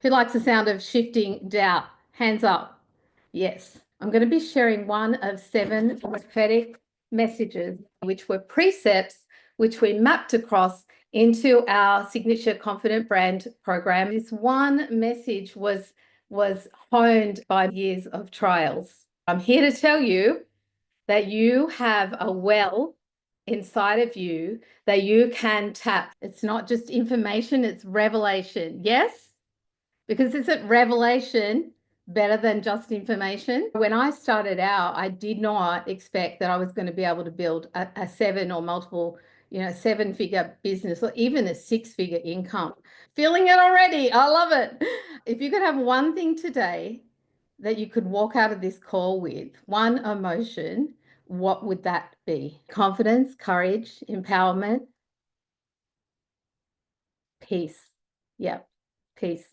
Who likes the sound of shifting doubt? Hands up. Yes. I'm going to be sharing one of 7 prophetic messages, which were precepts, which we mapped across into our signature Confident Brand program. This one message was honed by years of trials. I'm here to tell you that you have a well inside of you that you can tap. It's not just information, it's revelation. Yes? Because isn't revelation better than just information? When I started out, I did not expect that I was going to be able to build a 7 or multiple, 7-figure business or even a 6-figure income. Feeling it already. I love it. If you could have one thing today that you could walk out of this call with, one emotion, what would that be? Confidence, courage, empowerment, peace. Yep, peace.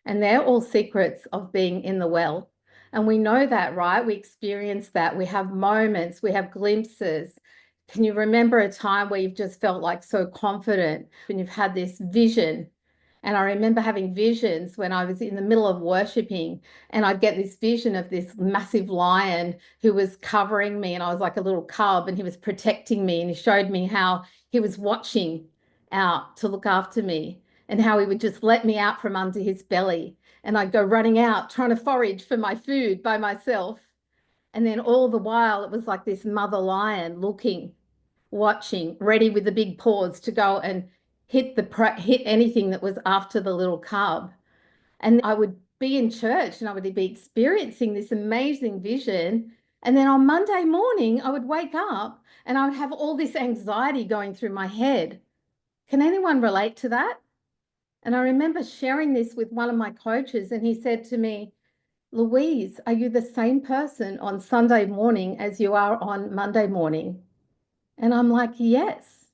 And they're all secrets of being in the well. And we know that, right? We experience that. We have moments, we have glimpses. Can you remember a time where you've just felt like so confident and you've had this vision? And I remember having visions when I was in the middle of worshiping, and I'd get this vision of this massive lion who was covering me, and I was like a little cub, and he was protecting me, and he showed me how he was watching out to look after me, and how he would just let me out from under his belly. And I'd go running out, trying to forage for my food by myself. And then all the while, it was like this mother lion looking, watching, ready with the big paws to go and hit anything that was after the little cub. And I would be in church and I would be experiencing this amazing vision. And then on Monday morning, I would wake up and I would have all this anxiety going through my head. Can anyone relate to that? And I remember sharing this with one of my coaches, and he said to me, Louise, are you the same person on Sunday morning as you are on Monday morning? And I'm like, yes,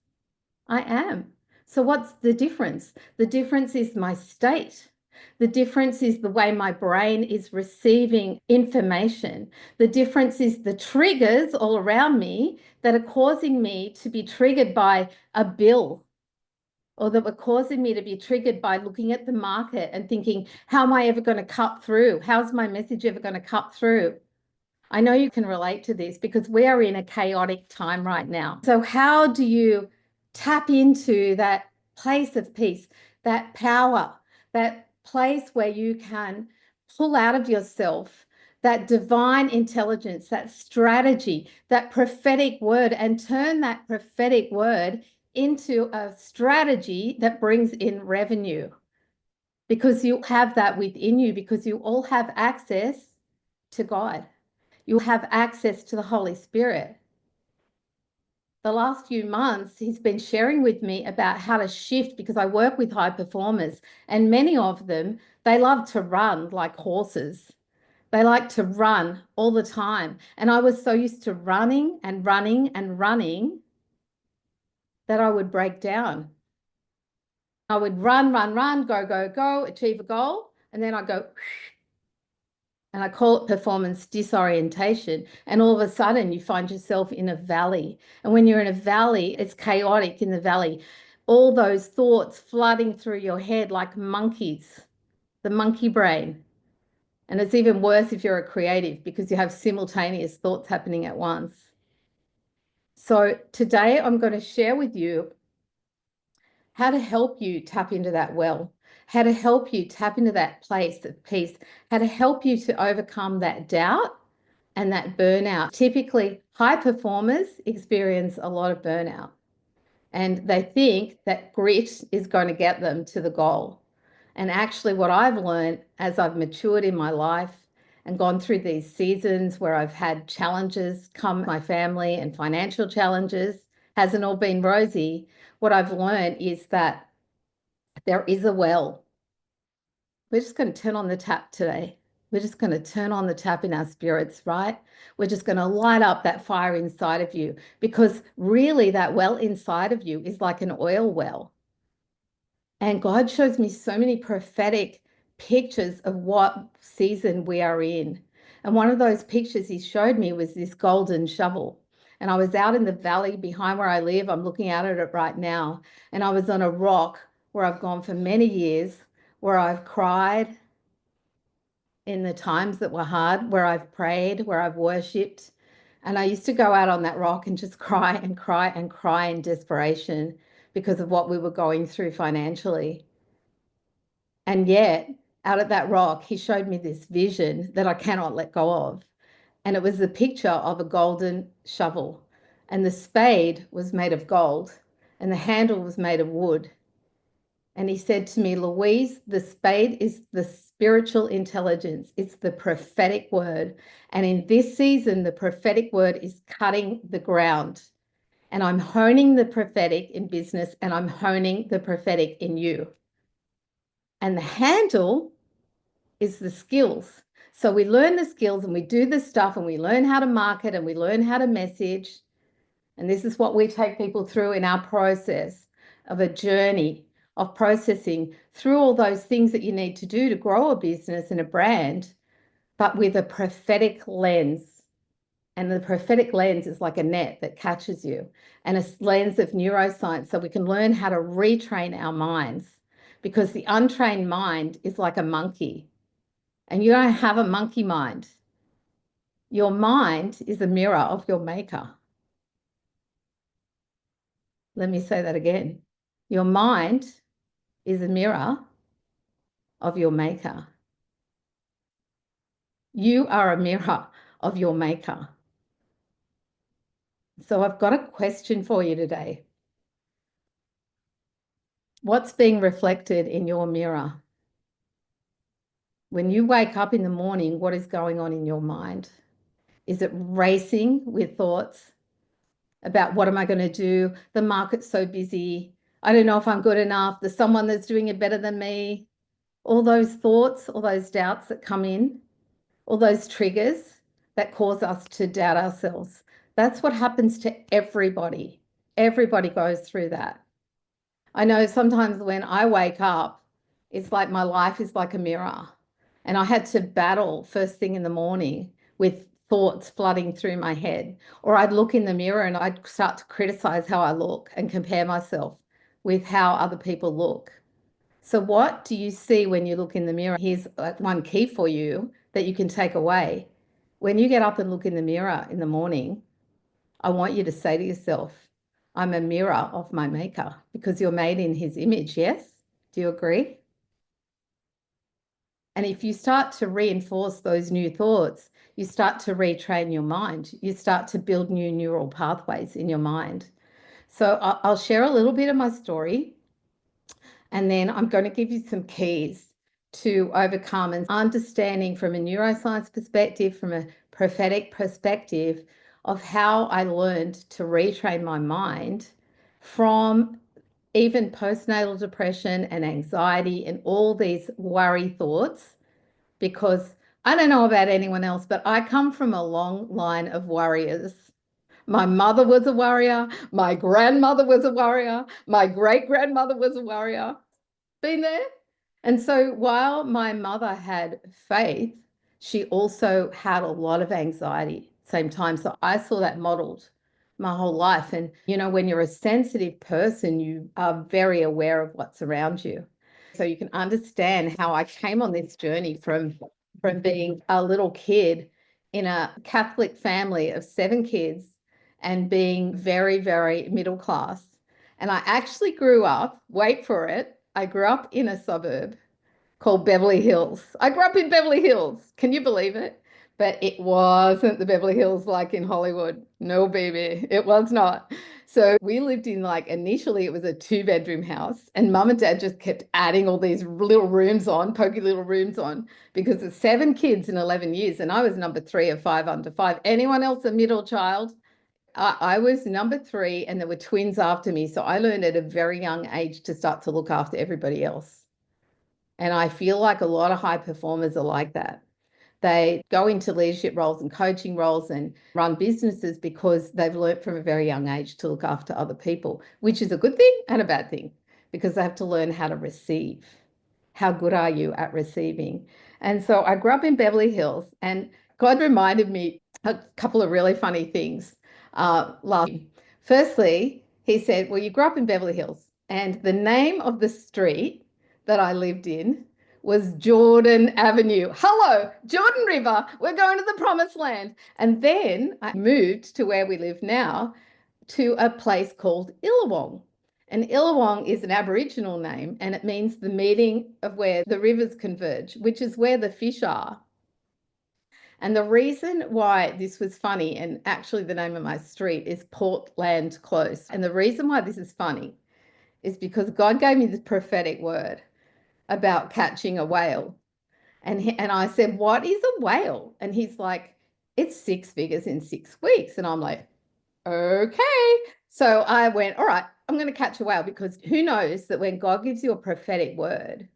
I am. So what's the difference? The difference is my state. The difference is the way my brain is receiving information. The difference is the triggers all around me that are causing me to be triggered by a bill, or that were causing me to be triggered by looking at the market and thinking, how am I ever going to cut through? How's my message ever going to cut through? I know you can relate to this because we are in a chaotic time right now. So how do you tap into that place of peace, that power, that place where you can pull out of yourself that divine intelligence, that strategy, that prophetic word, and turn that prophetic word into a strategy that brings in revenue? Because you have that within you, because you all have access to God. You have access to the Holy Spirit. The last few months, he's been sharing with me about how to shift, because I work with high performers, and many of them, they love to run like horses. They like to run all the time. And I was so used to running and running and running that I would break down. I would run, go, go, go, achieve a goal, and then I'd go, and I call it performance disorientation. And all of a sudden you find yourself in a valley. And when you're in a valley, it's chaotic in the valley. All those thoughts flooding through your head like monkeys, the monkey brain. And it's even worse if you're a creative, because you have simultaneous thoughts happening at once. So today I'm going to share with you how to help you tap into that well, how to help you tap into that place of peace, how to help you to overcome that doubt and that burnout. Typically, high performers experience a lot of burnout, and they think that grit is going to get them to the goal. And actually, what I've learned as I've matured in my life and gone through these seasons where I've had challenges come my family and financial challenges, hasn't all been rosy. What I've learned is that there is a well. We're just going to turn on the tap today. We're just going to turn on the tap in our spirits, right? We're just going to light up that fire inside of you, because really that well inside of you is like an oil well. And God shows me so many prophetic pictures of what season we are in. And one of those pictures he showed me was this golden shovel. And I was out in the valley behind where I live. I'm looking out at it right now. And I was on a rock where I've gone for many years, where I've cried, in the times that were hard, where I've prayed, where I've worshipped. And I used to go out on that rock and just cry and cry and cry in desperation because of what we were going through financially. And yet, out at that rock, he showed me this vision that I cannot let go of. And it was the picture of a golden shovel. And the spade was made of gold, and the handle was made of wood. And he said to me, Louise, the spade is the spiritual intelligence, it's the prophetic word. And in this season, the prophetic word is cutting the ground. And I'm honing the prophetic in business, and I'm honing the prophetic in you. And the handle is the skills. So we learn the skills and we do the stuff and we learn how to market and we learn how to message. And this is what we take people through in our process of a journey of processing through all those things that you need to do to grow a business and a brand, but with a prophetic lens. And the prophetic lens is like a net that catches you, and a lens of neuroscience, so we can learn how to retrain our minds, because the untrained mind is like a monkey, and you don't have a monkey mind. Your mind is a mirror of your maker. Let me say that again. Your mind is a mirror of your maker. You are a mirror of your maker. So I've got a question for you today. What's being reflected in your mirror? When you wake up in the morning, what is going on in your mind? Is it racing with thoughts about what am I going to do? The market's so busy. I don't know if I'm good enough. There's someone that's doing it better than me. All those thoughts, all those doubts that come in, all those triggers that cause us to doubt ourselves. That's what happens to everybody. Everybody goes through that. I know sometimes when I wake up, it's like my life is like a mirror. And I had to battle first thing in the morning with thoughts flooding through my head. Or I'd look in the mirror and I'd start to criticize how I look and compare myself with how other people look. So what do you see when you look in the mirror? Here's one key for you that you can take away. When you get up and look in the mirror in the morning, I want you to say to yourself, I'm a mirror of my maker, because you're made in his image. Yes? Do you agree? And if you start to reinforce those new thoughts, you start to retrain your mind. You start to build new neural pathways in your mind. So I'll share a little bit of my story, and then I'm going to give you some keys to overcome and understanding from a neuroscience perspective, from a prophetic perspective, of how I learned to retrain my mind from even postnatal depression and anxiety and all these worry thoughts. Because I don't know about anyone else, but I come from a long line of warriors. My mother was a warrior. My grandmother was a warrior. My great grandmother was a warrior. Been there? And so while my mother had faith, she also had a lot of anxiety at the same time. So I saw that modeled my whole life. And, you know, when you're a sensitive person, you are very aware of what's around you. So you can understand how I came on this journey from being a little kid in a Catholic family of 7 kids and being very, very middle class. And I actually grew up, wait for it, I grew up in a suburb called Beverly Hills. I grew up in Beverly Hills. Can you believe it? But it wasn't the Beverly Hills like in Hollywood. No, baby, it was not. So we lived in, like, initially it was a 2-bedroom house, and mum and dad just kept adding all these little rooms on, pokey little rooms on, because it's 7 kids in 11 years. And I was number 3 of 5 under 5. Anyone else a middle child? I was number 3, and there were twins after me. So I learned at a very young age to start to look after everybody else. And I feel like a lot of high performers are like that. They go into leadership roles and coaching roles and run businesses because they've learned from a very young age to look after other people, which is a good thing and a bad thing, because they have to learn how to receive. How good are you at receiving? And so I grew up in Beverly Hills, and God reminded me a couple of really funny things. Firstly, he said, well, you grew up in Beverly Hills, and the name of the street that I lived in was Jordan Avenue. Hello, Jordan River. We're going to the promised land. And then I moved to where we live now to a place called Illawong. And Illawong is an Aboriginal name and it means the meeting of where the rivers converge, which is where the fish are. And the reason why this was funny, and actually the name of my street is Portland Close. And the reason why this is funny is because God gave me this prophetic word about catching a whale. And I said, what is a whale? And he's like, it's 6 figures in 6 weeks. And I'm like, okay. So I went, all right, I'm going to catch a whale, because who knows that when God gives you a prophetic word,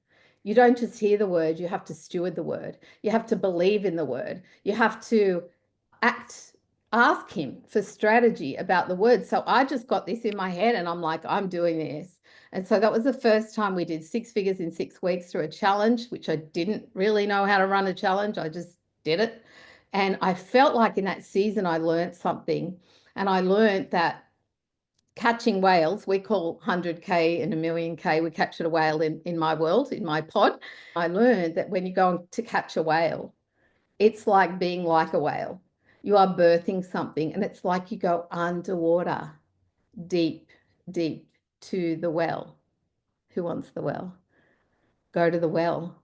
you don't just hear the word, you have to steward the word. You have to believe in the word. You have to ask him for strategy about the word. So I just got this in my head and I'm like, I'm doing this. And so that was the first time we did 6 figures in 6 weeks through a challenge, which I didn't really know how to run a challenge. I just did it. And I felt like in that season, I learned something. And I learned that catching whales, we call 100K and a million K, we captured a whale in my world, in my pod. I learned that when you're going to catch a whale, it's like being like a whale. You are birthing something, and it's like you go underwater, deep, deep to the well. Who wants the well? Go to the well.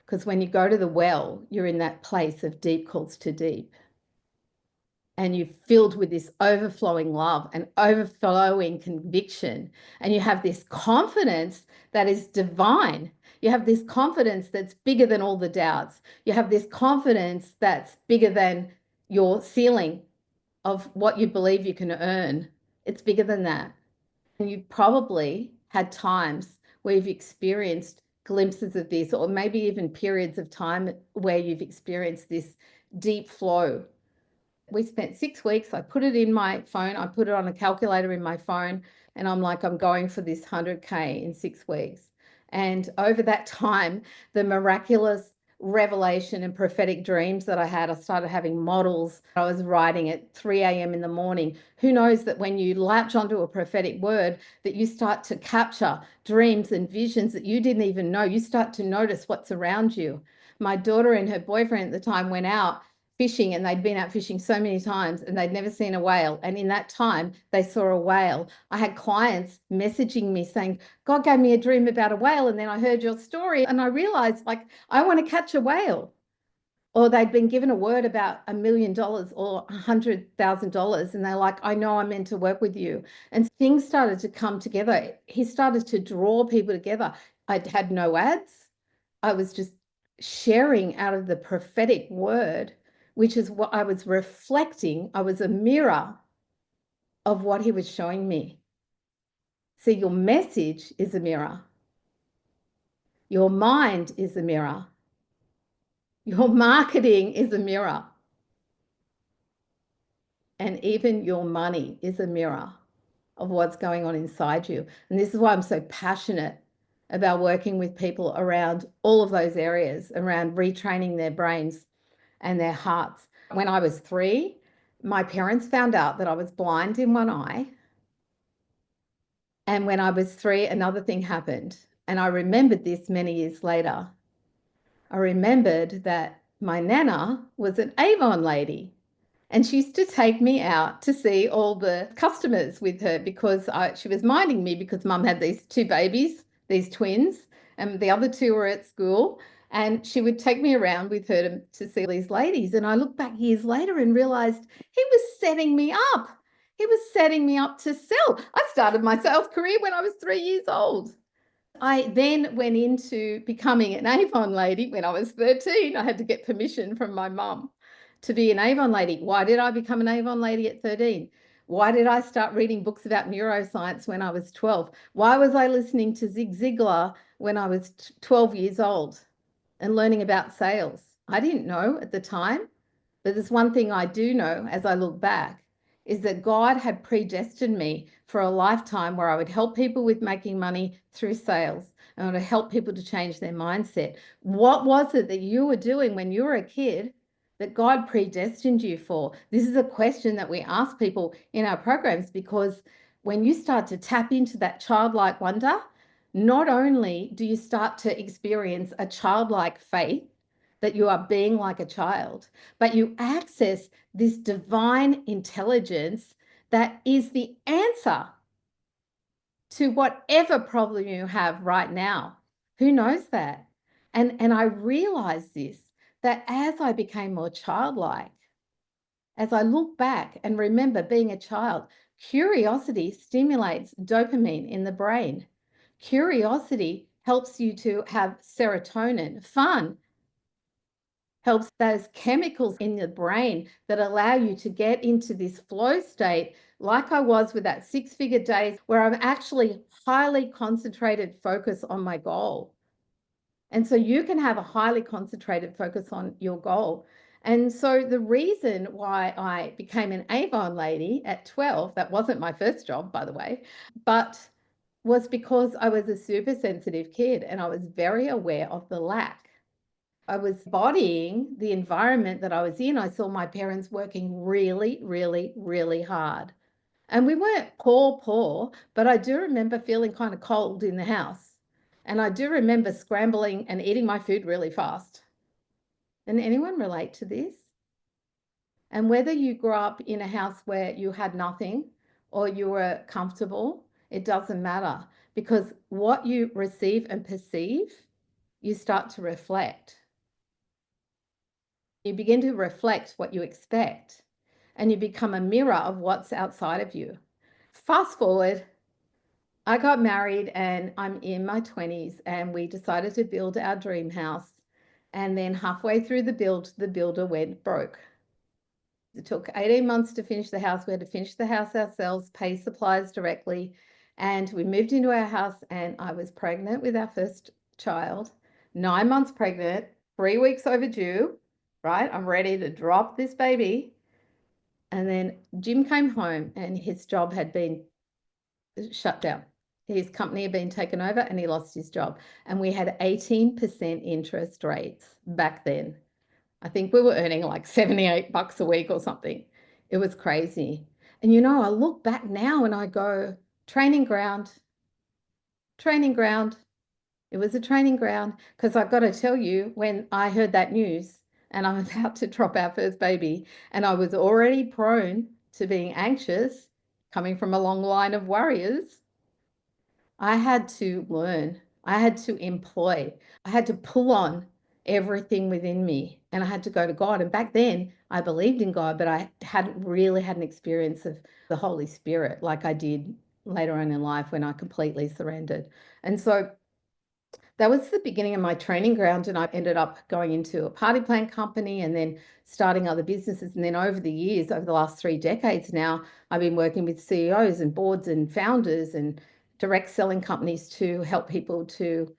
Because when you go to the well, you're in that place of deep calls to deep. And you're filled with this overflowing love and overflowing conviction. And you have this confidence that is divine. You have this confidence that's bigger than all the doubts. You have this confidence that's bigger than your ceiling of what you believe you can earn. It's bigger than that. And you've probably had times where you've experienced glimpses of this, or maybe even periods of time where you've experienced this deep flow. We spent 6 weeks. I put it in my phone. I put it on a calculator in my phone. And I'm like, I'm going for this 100K in 6 weeks. And over that time, the miraculous revelation and prophetic dreams that I had, I started having models. I was writing at 3 a.m. in the morning. Who knows that when you latch onto a prophetic word, that you start to capture dreams and visions that you didn't even know. You start to notice what's around you. My daughter and her boyfriend at the time went out fishing, and they'd been out fishing so many times and they'd never seen a whale. And in that time, they saw a whale. I had clients messaging me saying, God gave me a dream about a whale. And then I heard your story and I realized, like, I want to catch a whale. Or they'd been given a word about $1 million or $100,000. And they're like, I know I'm meant to work with you. And things started to come together. He started to draw people together. I had no ads. I was just sharing out of the prophetic word, which is what I was reflecting. I was a mirror of what he was showing me. See, your message is a mirror. Your mind is a mirror. Your marketing is a mirror. And even your money is a mirror of what's going on inside you. And this is why I'm so passionate about working with people around all of those areas, around retraining their brains and their hearts. When I was 3, my parents found out that I was blind in one eye. And when I was 3, another thing happened. And I remembered this many years later. I remembered that my nana was an Avon lady. And she used to take me out to see all the customers with her, because she was minding me, because mum had these 2 babies, these twins, and the other 2 were at school. And she would take me around with her to see these ladies. And I look back years later and realized he was setting me up. He was setting me up to sell. I started my sales career when I was 3 years old. I then went into becoming an Avon lady when I was 13. I had to get permission from my mum to be an Avon lady. Why did I become an Avon lady at 13? Why did I start reading books about neuroscience when I was 12? Why was I listening to Zig Ziglar when I was 12 years old and learning about sales? I didn't know at the time, but there's one thing I do know as I look back, is that God had predestined me for a lifetime where I would help people with making money through sales, and I would help people to change their mindset. What was it that you were doing when you were a kid that God predestined you for? This is a question that we ask people in our programs, because when you start to tap into that childlike wonder, not only do you start to experience a childlike faith, that you are being like a child, but you access this divine intelligence that is the answer to whatever problem you have right now. Who knows that? And I realized this, that as I became more childlike, as I look back and remember being a child, curiosity stimulates dopamine in the brain. Curiosity helps you to have serotonin. Fun helps those chemicals in the brain that allow you to get into this flow state, like I was with that 6-figure days, where I'm actually highly concentrated focus on my goal. And so you can have a highly concentrated focus on your goal. And so the reason why I became an Avon lady at 12, that wasn't my first job, by the way, but was because I was a super sensitive kid and I was very aware of the lack. I was embodying the environment that I was in. I saw my parents working really, really, really hard. And we weren't poor, but I do remember feeling kind of cold in the house. And I do remember scrambling and eating my food really fast. And anyone relate to this? And whether you grew up in a house where you had nothing or you were comfortable, it doesn't matter, because what you receive and perceive, you start to reflect. You begin to reflect what you expect, and you become a mirror of what's outside of you. Fast forward, I got married and I'm in my 20s, and we decided to build our dream house. And then halfway through the build, the builder went broke. It took 18 months to finish the house. We had to finish the house ourselves, pay suppliers directly. And we moved into our house, and I was pregnant with our first child, 9 months pregnant, 3 weeks overdue, right? I'm ready to drop this baby. And then Jim came home and his job had been shut down. His company had been taken over and he lost his job. And we had 18% interest rates back then. I think we were earning like $78 a week or something. It was crazy. And I look back now and I go, training ground, training ground. It was a training ground, because I've got to tell you, when I heard that news and I'm about to drop our first baby, and I was already prone to being anxious, coming from a long line of warriors, I had to learn, I had to employ, I had to pull on everything within me, and I had to go to God. And back then, I believed in God, but I hadn't really had an experience of the Holy Spirit like I did later on in life when I completely surrendered. And so that was the beginning of my training ground. And I ended up going into a party plan company and then starting other businesses. And then over the years, over the last 3 decades now, I've been working with CEOs and boards and founders and direct selling companies to help people to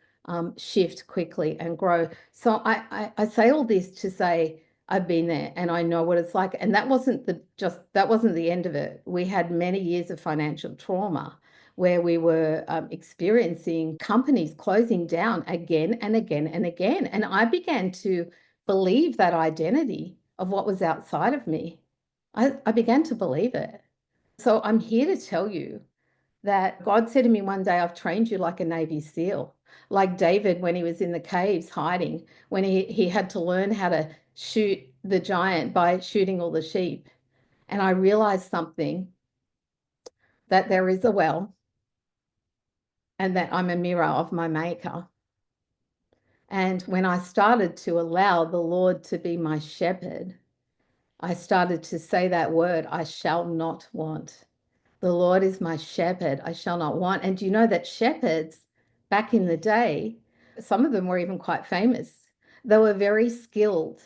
shift quickly and grow. So I say all this to say I've been there and I know what it's like. And that wasn't the end of it. We had many years of financial trauma where we were experiencing companies closing down again and again and again. And I began to believe that identity of what was outside of me. I began to believe it. So I'm here to tell you that God said to me one day, I've trained you like a Navy SEAL, like David when he was in the caves hiding, when he had to learn how to shoot the giant by shooting all the sheep. And I realized something, that there is a well, and that I'm a mirror of my maker. And when I started to allow the Lord to be my shepherd, I started to say that word, I shall not want. The Lord is my shepherd, I shall not want. And do you know that shepherds back in the day, some of them were even quite famous. They were very skilled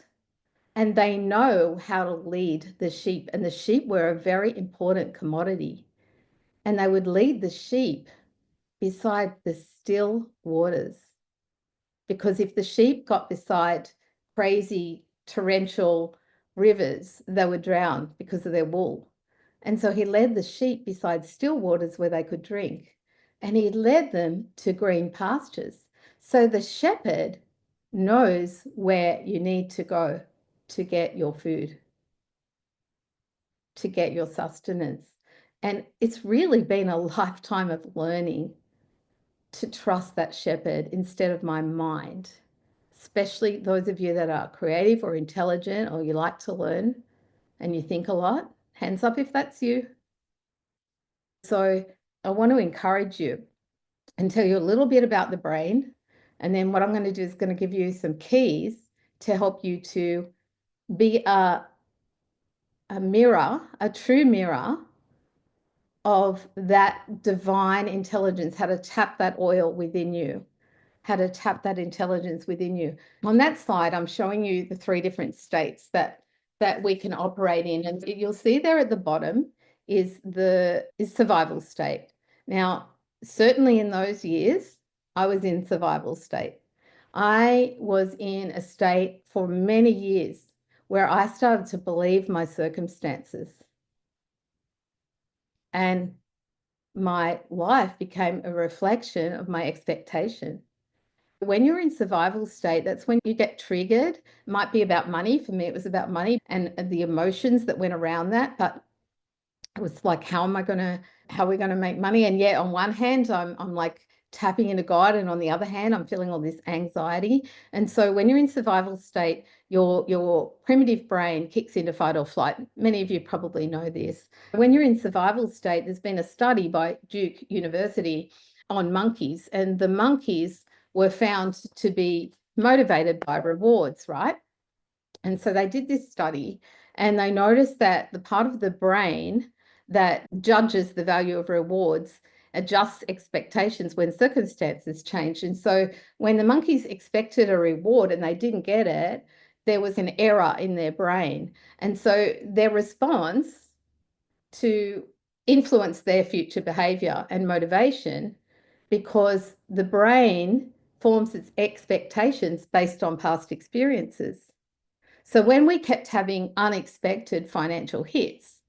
and they know how to lead the sheep. And the sheep were a very important commodity. And they would lead the sheep beside the still waters. Because if the sheep got beside crazy torrential rivers, they would drown because of their wool. And so he led the sheep beside still waters where they could drink, and he led them to green pastures. So the shepherd knows where you need to go to get your food, to get your sustenance. And it's really been a lifetime of learning to trust that shepherd instead of my mind, especially those of you that are creative or intelligent or you like to learn and you think a lot. Hands up if that's you. So I want to encourage you and tell you a little bit about the brain. And then what I'm going to do is going to give you some keys to help you to be a mirror, a true mirror of that divine intelligence, how to tap that oil within you, how to tap that intelligence within you. On that slide, I'm showing you the 3 different states that we can operate in. And you'll see there at the bottom is survival state. Now, certainly in those years, I was in survival state. I was in a state for many years where I started to believe my circumstances. And my life became a reflection of my expectation. When you're in survival state, that's when you get triggered. It might be about money. For me, it was about money and the emotions that went around that. But it was like, how are we going to make money? And yeah, on one hand, I'm like tapping into God, and on the other hand, I'm feeling all this anxiety. And so when you're in survival state, your primitive brain kicks into fight or flight. Many of you probably know this. When you're in survival state, there's been a study by Duke University on monkeys, and the monkeys were found to be motivated by rewards, right? And so they did this study, and they noticed that the part of the brain that judges the value of rewards adjusts expectations when circumstances change. And so when the monkeys expected a reward and they didn't get it, there was an error in their brain. And so their response to influence their future behavior and motivation, because the brain forms its expectations based on past experiences. So when we kept having unexpected financial hits,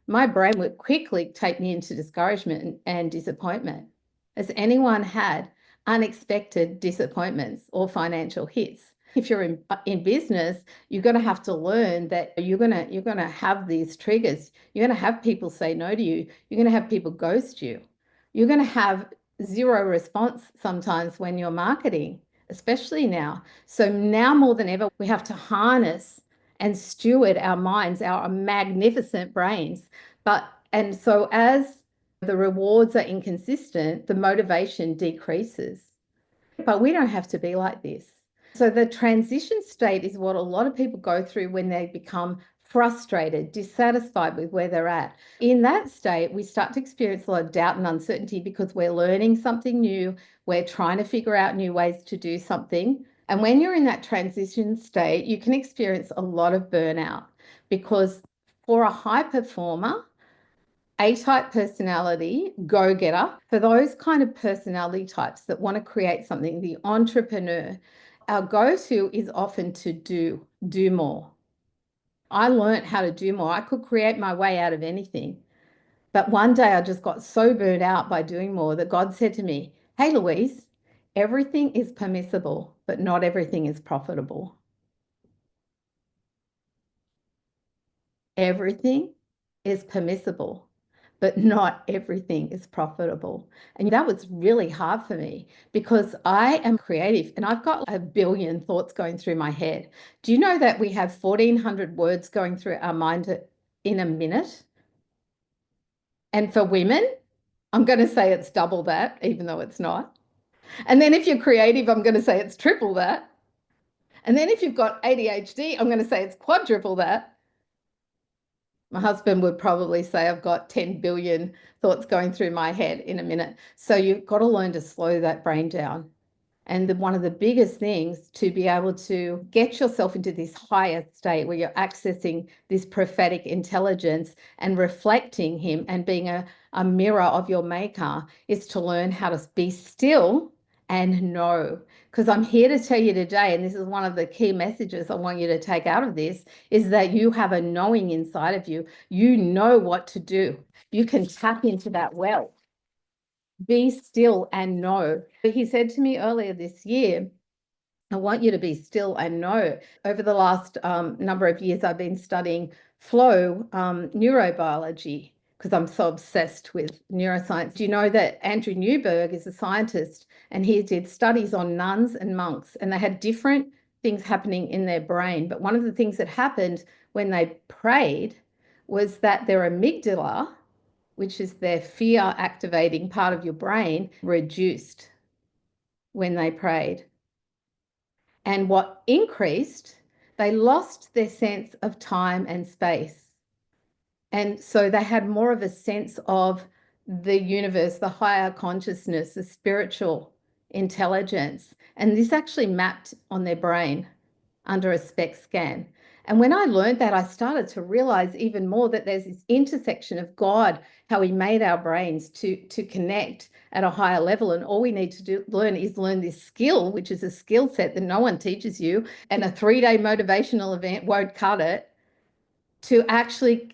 my brain would quickly take me into discouragement and disappointment. Has anyone had unexpected disappointments or financial hits? If you're in business, you're going to have to learn that you're going to have these triggers. You're going to have people say no to you. You're going to have people ghost you. You're going to have zero response sometimes when you're marketing, especially now. So now more than ever, we have to harness and steward our minds, our magnificent brains. And so as the rewards are inconsistent, the motivation decreases. But we don't have to be like this. So the transition state is what a lot of people go through when they become frustrated, dissatisfied with where they're at. In that state, we start to experience a lot of doubt and uncertainty because we're learning something new. We're trying to figure out new ways to do something. And when you're in that transition state, you can experience a lot of burnout, because for a high performer, A-type personality, go-getter, for those kind of personality types that want to create something, the entrepreneur, our go-to is often to do more. I learned how to do more. I could create my way out of anything. But one day I just got so burnt out by doing more that God said to me, hey, Louise, everything is permissible, but not everything is profitable. Everything is permissible, but not everything is profitable. And that was really hard for me because I am creative and I've got 1 billion thoughts going through my head. Do you know that we have 1,400 words going through our mind in a minute? And for women, I'm going to say it's double that, even though it's not. And then if you're creative, I'm going to say it's triple that. And then if you've got ADHD, I'm going to say it's quadruple that. My husband would probably say I've got 10 billion thoughts going through my head in a minute. So you've got to learn to slow that brain down. And one of the biggest things to be able to get yourself into this higher state where you're accessing this prophetic intelligence and reflecting him and being a mirror of your maker is to learn how to be still and know. Because I'm here to tell you today, and this is one of the key messages I want you to take out of this, is that you have a knowing inside of you. You know what to do. You can tap into that well. Be still and know. He said to me earlier this year, I want you to be still and know. Over the last number of years, I've been studying flow neurobiology, because I'm so obsessed with neuroscience. Do you know that Andrew Newberg is a scientist and he did studies on nuns and monks, and they had different things happening in their brain. But one of the things that happened when they prayed was that their amygdala, which is their fear activating part of your brain, reduced when they prayed. And what increased, they lost their sense of time and space. And so they had more of a sense of the universe, the higher consciousness, the spiritual intelligence. And this actually mapped on their brain under a SPECT scan. And when I learned that, I started to realize even more that there's this intersection of God, how he made our brains to connect at a higher level. And all we need to learn this skill, which is a skill set that no one teaches you. And a 3-day motivational event won't cut it, to actually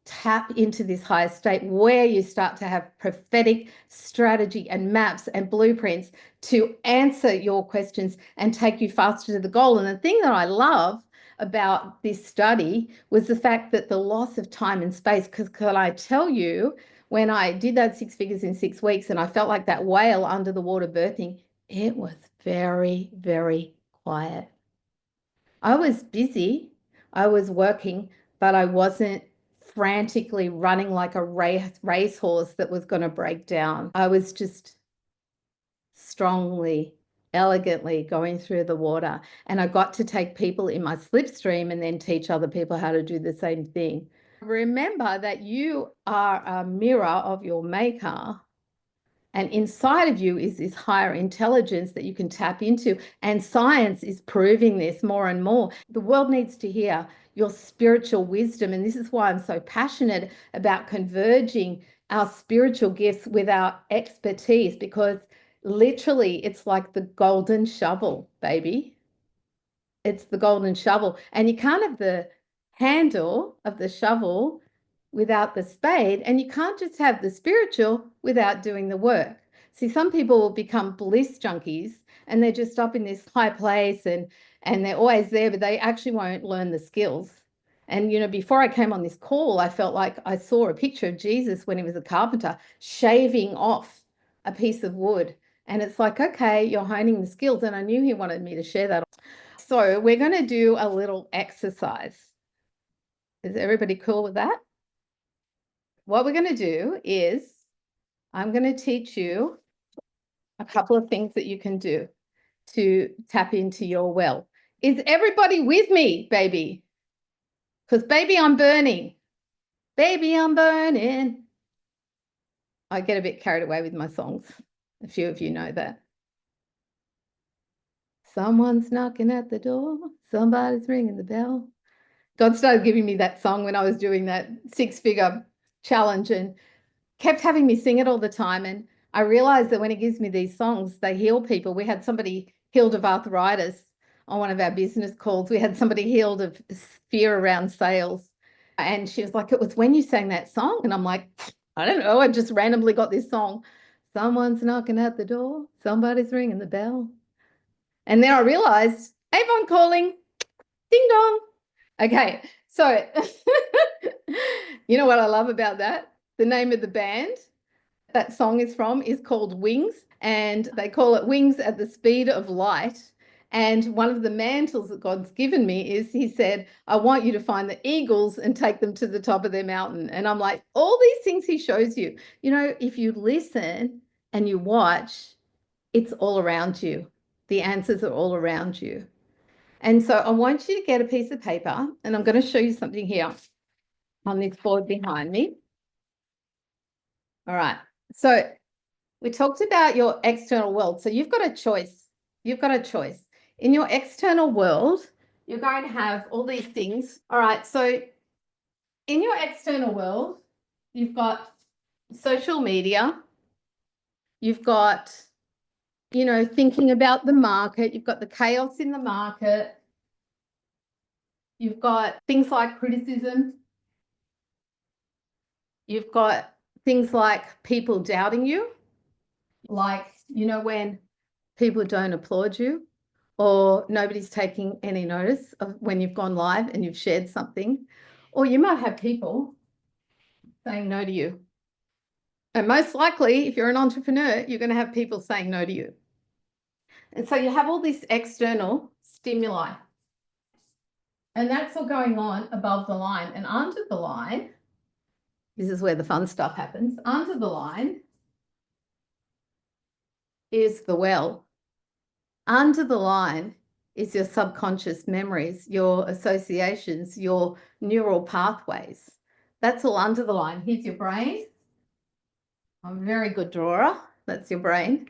tap into this higher state where you start to have prophetic strategy and maps and blueprints to answer your questions and take you faster to the goal. And the thing that I love about this study was the fact that the loss of time and space, because can I tell you, when I did that 6 figures in 6 weeks and I felt like that whale under the water birthing, it was very, very quiet. I was busy, I was working, but I wasn't frantically running like a racehorse that was going to break down. I was just strongly, elegantly going through the water. And I got to take people in my slipstream and then teach other people how to do the same thing. Remember that you are a mirror of your maker. And inside of you is this higher intelligence that you can tap into. And science is proving this more and more. The world needs to hear your spiritual wisdom. And this is why I'm so passionate about converging our spiritual gifts with our expertise, because literally it's like the golden shovel, baby. It's the golden shovel. And you can't have the handle of the shovel without the spade, and you can't just have the spiritual without doing the work. See, some people will become bliss junkies and they're just up in this high place and they're always there, but they actually won't learn the skills. And, you know, before I came on this call, I felt like I saw a picture of Jesus when he was a carpenter shaving off a piece of wood. And it's like, okay, you're honing the skills. And I knew he wanted me to share that. So we're going to do a little exercise. Is everybody cool with that? What we're going to do is I'm going to teach you a couple of things that you can do to tap into your well. Is everybody with me, baby? Because baby, I'm burning. Baby, I'm burning. I get a bit carried away with my songs. A few of you know that. Someone's knocking at the door. Somebody's ringing the bell. God started giving me that song when I was doing that 6-figure challenge and kept having me sing it all the time. And I realized that when he gives me these songs, they heal people. We had somebody healed of arthritis on one of our business calls. We had somebody healed of fear around sales. And she was like, it was when you sang that song. And I'm like, I don't know. I just randomly got this song. Someone's knocking at the door. Somebody's ringing the bell. And then I realized, Avon calling, ding dong. Okay, so you know what I love about that? The name of the band that song is from is called Wings, and they call it Wings at the Speed of Light. And one of the mantles that God's given me is, he said, I want you to find the eagles and take them to the top of their mountain. And I'm like, all these things he shows you, you know, if you listen and you watch, it's all around you. The answers are all around you. And so I want you to get a piece of paper, and I'm going to show you something here on this board behind me. All right. So we talked about your external world. So you've got a choice. You've got a choice. In your external world, you're going to have all these things. All right. So in your external world, you've got social media. You've got, you know, thinking about the market. You've got the chaos in the market. You've got things like criticism. You've got things like people doubting you, like, you know, when people don't applaud you or nobody's taking any notice of when you've gone live and you've shared something. Or you might have people saying no to you. And most likely, if you're an entrepreneur, you're going to have people saying no to you. And so you have all this external stimuli. And that's all going on above the line. And under the line, this is where the fun stuff happens. Under the line is the well. Under the line is your subconscious memories, your associations, your neural pathways. That's all under the line. Here's your brain. I'm a very good drawer. That's your brain.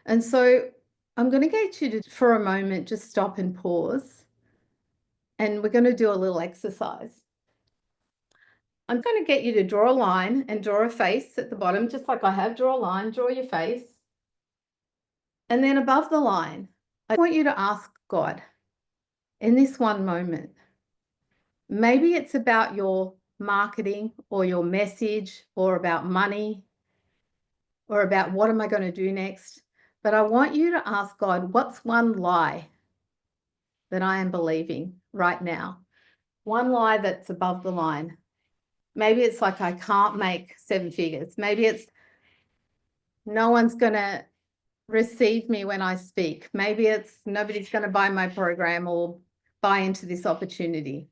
And so I'm going to get you to, for a moment, just stop and pause. And we're going to do a little exercise. I'm going to get you to draw a line and draw a face at the bottom, just like I have. Draw a line, draw your face. And then above the line, I want you to ask God in this one moment. Maybe it's about your marketing or your message or about money or about what am I going to do next. But I want you to ask God, what's one lie that I am believing right now? One lie that's above the line. Maybe it's like, I can't make 7 figures. Maybe it's no one's going to receive me when I speak. Maybe it's nobody's going to buy my program or buy into this opportunity.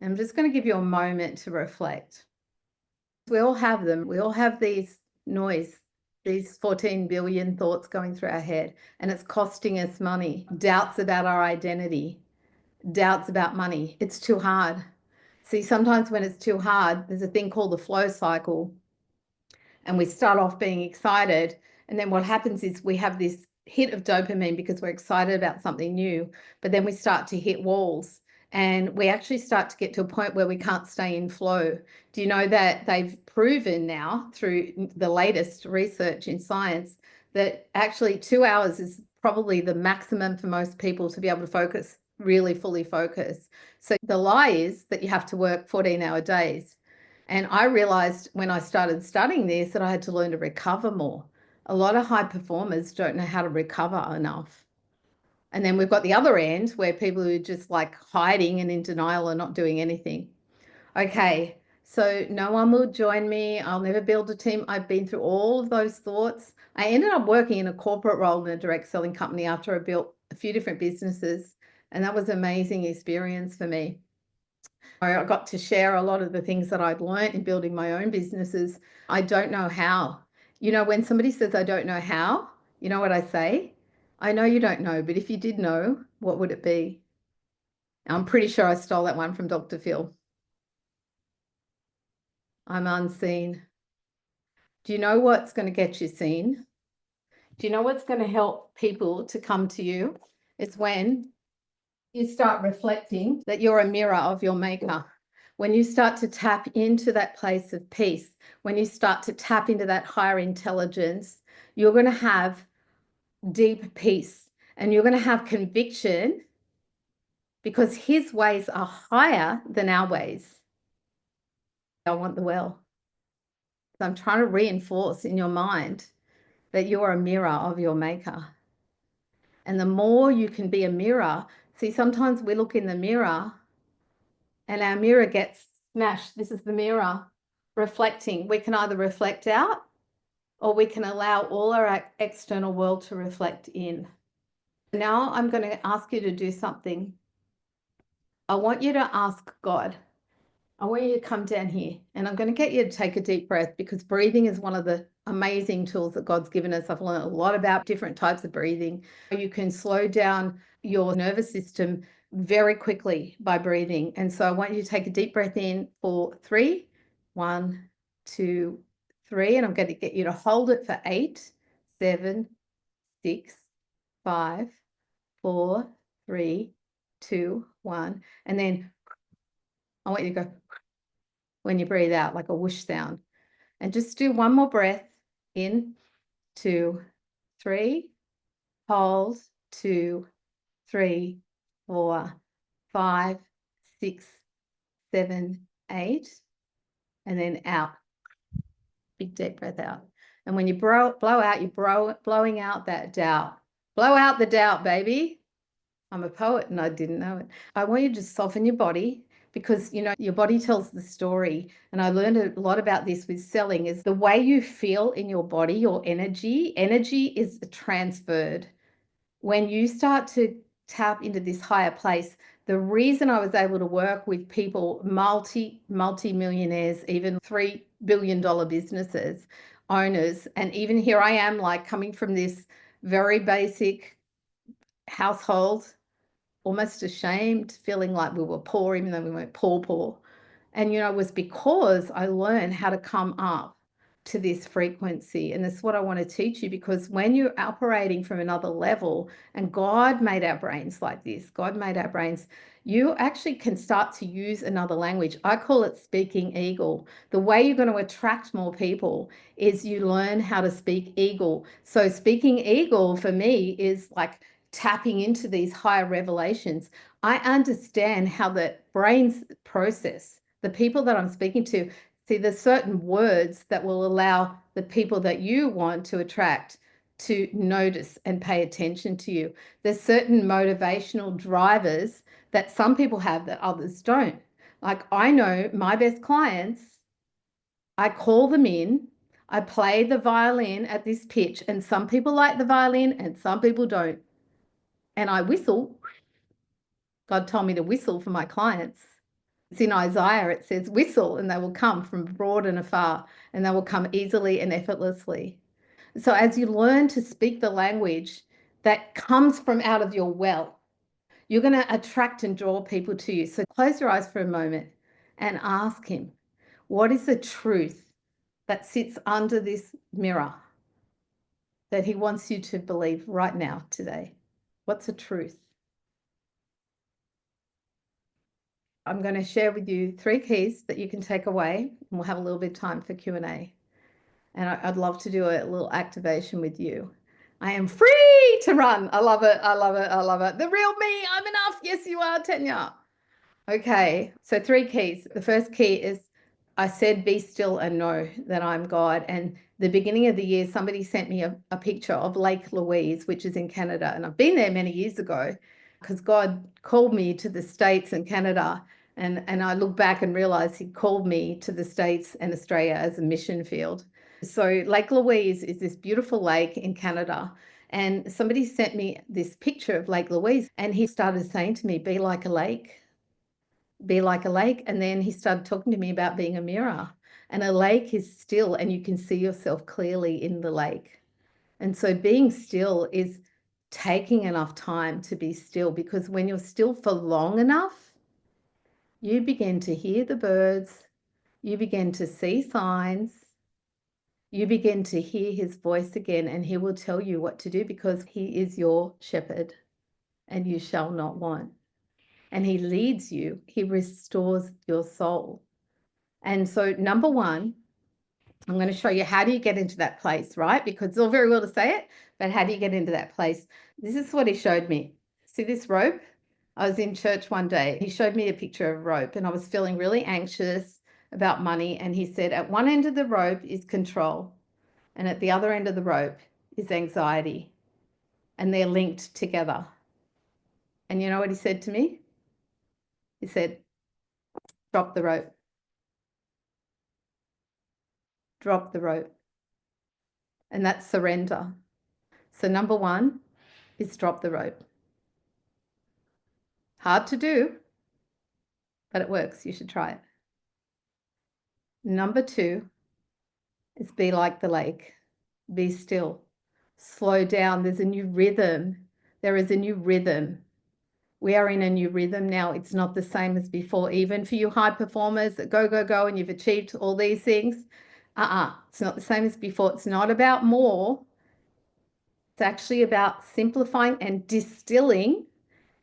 I'm just going to give you a moment to reflect. We all have them. We all have these noise, these 14 billion thoughts going through our head, and it's costing us money. Doubts about our identity, doubts about money. It's too hard. See, sometimes when it's too hard, there's a thing called the flow cycle, and we start off being excited, and then what happens is we have this hit of dopamine because we're excited about something new, but then we start to hit walls. And we actually start to get to a point where we can't stay in flow. Do you know that they've proven now through the latest research in science that actually 2 hours is probably the maximum for most people to be able to focus, really fully focus. So the lie is that you have to work 14-hour days. And I realized when I started studying this that I had to learn to recover more. A lot of high performers don't know how to recover enough. And then we've got the other end where people who are just like hiding and in denial and not doing anything. Okay, so no one will join me. I'll never build a team. I've been through all of those thoughts. I ended up working in a corporate role in a direct selling company after I built a few different businesses. And that was an amazing experience for me. I got to share a lot of the things that I'd learned in building my own businesses. I don't know how. You know, when somebody says, I don't know how, you know what I say? I know you don't know, but if you did know, what would it be? I'm pretty sure I stole that one from Dr. Phil. I'm unseen. Do you know what's going to get you seen? Do you know what's going to help people to come to you? It's when you start reflecting that you're a mirror of your maker. When you start to tap into that place of peace, when you start to tap into that higher intelligence, you're going to have deep peace and you're going to have conviction because his ways are higher than our ways. I want the well. So I'm trying to reinforce in your mind that you're a mirror of your maker. And the more you can be a mirror, see, sometimes we look in the mirror and our mirror gets smashed. This is the mirror reflecting. We can either reflect out or we can allow all our external world to reflect in. Now I'm going to ask you to do something. I want you to ask God. I want you to come down here and I'm going to get you to take a deep breath because breathing is one of the amazing tools that God's given us. I've learned a lot about different types of breathing. You can slow down your nervous system very quickly by breathing. And so I want you to take a deep breath in for 3, 1, 2, 3. And I'm going to get you to hold it for 8, 7, 6, 5, 4, 3, 2, 1. And then I want you to go when you breathe out, like a whoosh sound. And just do one more breath in, 2, 3, hold, 2, 3, 4, 5, 6, 7, 8, and then out. Big deep breath out. And when you blow out, you're blowing out that doubt. Blow out the doubt, baby. I'm a poet and I didn't know it. I want you to soften your body because, you know, your body tells the story. And I learned a lot about this with selling is the way you feel in your body, your energy is transferred. When you start to tap into this higher place, the reason I was able to work with people, multi-millionaires, even $3 billion businesses, owners, and even here I am, like coming from this very basic household, almost ashamed, feeling like we were poor, even though we weren't poor. And, you know, it was because I learned how to come up to this frequency. And that's what I want to teach you, because when you're operating from another level, and God made our brains like this, God made our brains, you actually can start to use another language. I call it speaking eagle. The way you're going to attract more people is you learn how to speak eagle. So speaking eagle for me is like tapping into these higher revelations. I understand how the brains process. The people that I'm speaking to, see, there's certain words that will allow the people that you want to attract to notice and pay attention to you. There's certain motivational drivers that some people have that others don't. Like, I know my best clients, I call them in, I play the violin at this pitch, and some people like the violin and some people don't. And I whistle. God told me to whistle for my clients. It's in Isaiah, it says, whistle and they will come from broad and afar, and they will come easily and effortlessly. So as you learn to speak the language that comes from out of your well, you're going to attract and draw people to you. So close your eyes for a moment and ask him, what is the truth that sits under this mirror that he wants you to believe right now, today? What's the truth? I'm going to share with you 3 keys that you can take away, and we'll have a little bit of time for Q&A. And I'd love to do a little activation with you. I am free to run. I love it. I love it. I love it. The real me. I'm enough. Yes, you are, Tanya. Okay. So 3 keys. The first key is I said, be still and know that I'm God. And the beginning of the year, somebody sent me a picture of Lake Louise, which is in Canada. And I've been there many years ago because God called me to the States and Canada. And I look back and realize he called me to the States and Australia as a mission field. So Lake Louise is this beautiful lake in Canada. And somebody sent me this picture of Lake Louise, and he started saying to me, be like a lake, be like a lake. And then he started talking to me about being a mirror. And a lake is still, and you can see yourself clearly in the lake. And so being still is taking enough time to be still, because when you're still for long enough, you begin to hear the birds, you begin to see signs, you begin to hear his voice again, and he will tell you what to do, because he is your shepherd and you shall not want. And he leads you, he restores your soul. And so number 1, I'm going to show you, how do you get into that place, right? Because it's all very well to say it, but how do you get into that place? This is what he showed me. See this rope? I was in church one day. He showed me a picture of rope, and I was feeling really anxious about money. And he said, at one end of the rope is control, and at the other end of the rope is anxiety, and they're linked together. And you know what he said to me? He said, drop the rope. Drop the rope. And that's surrender. So number 1 is drop the rope. Hard to do, but it works. You should try it. Number 2 is be like the lake. Be still. Slow down. There's a new rhythm. There is a new rhythm. We are in a new rhythm now. It's not the same as before. Even for you high performers that go, and you've achieved all these things, it's not the same as before. It's not about more. It's actually about simplifying and distilling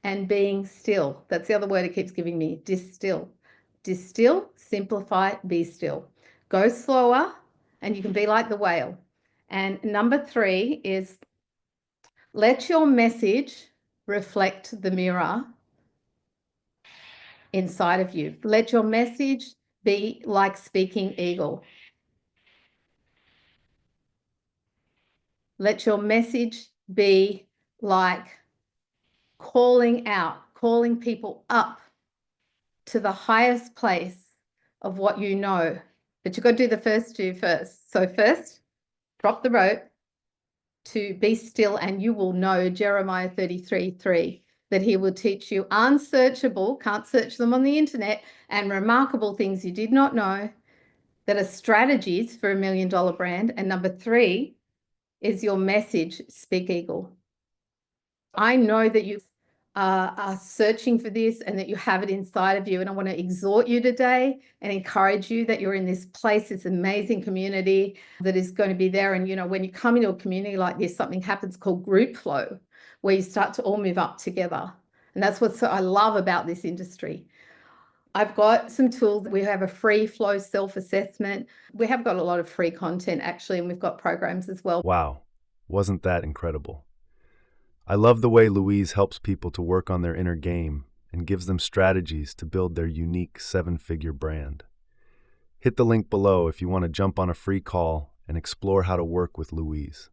and being still. That's the other word it keeps giving me, distill. Distill, simplify, be still. Go slower, and you can be like the whale. And number 3 is let your message reflect the mirror inside of you. Let your message be like speaking eagle. Let your message be like calling out, calling people up to the highest place of what you know. But you've got to do the first two first. So first, drop the rope to be still, and you will know, Jeremiah 33:3, that he will teach you unsearchable, can't search them on the internet, and remarkable things you did not know that are strategies for $1 million brand. And number 3 is your message, Speak Eagle. I know that you are searching for this and that you have it inside of you. And I want to exhort you today and encourage you that you're in this place, this amazing community that is going to be there. And, you know, when you come into a community like this, something happens called group flow, where you start to all move up together. And that's what I love about this industry. I've got some tools. We have a free flow self-assessment. We have got a lot of free content, actually, and we've got programs as well. Wow, wasn't that incredible? I love the way Louise helps people to work on their inner game and gives them strategies to build their unique 7-figure brand. Hit the link below if you want to jump on a free call and explore how to work with Louise.